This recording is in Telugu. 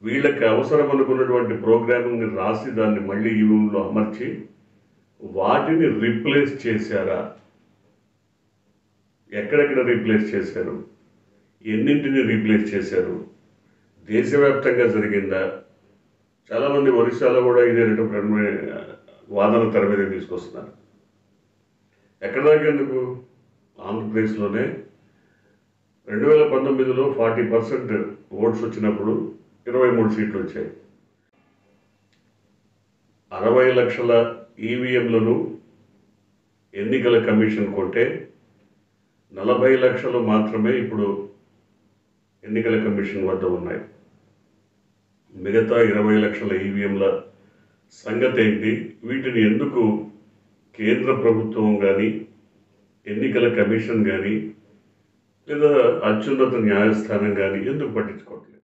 వీళ్ళకి అవసరం అనుకున్నటువంటి ప్రోగ్రామింగ్ని రాసి దాన్ని మళ్ళీ ఈవీఎంలో అమర్చి వాటిని రీప్లేస్ చేశారా? ఎక్కడెక్కడ రీప్లేస్ చేశారు? ఎన్నింటిని రీప్లేస్ చేశారు? దేశవ్యాప్తంగా జరిగిందా? చాలామంది ఒరిస్సాలో కూడా ఇదే వాదన తెర మీద తీసుకొస్తున్నారు. ఎక్కడ దాకా ఎందుకు? ఆంధ్రప్రదేశ్లోనే 2019లో 40% ఓట్స్ వచ్చినప్పుడు 23 సీట్లు వచ్చాయి. 60 లక్షల ఈవీఎంలను ఎన్నికల కమిషన్ కొంటే 40 లక్షలు మాత్రమే ఇప్పుడు ఎన్నికల కమిషన్ వద్ద ఉన్నాయి. మిగతా 20 లక్షల ఈవీఎంల సంగతి ఏంటి? వీటిని ఎందుకు కేంద్ర ప్రభుత్వం కానీ, ఎన్నికల కమిషన్ కానీ, లేదా అత్యున్నత న్యాయస్థానం కానీ ఎందుకు పట్టించుకోవట్లేదు?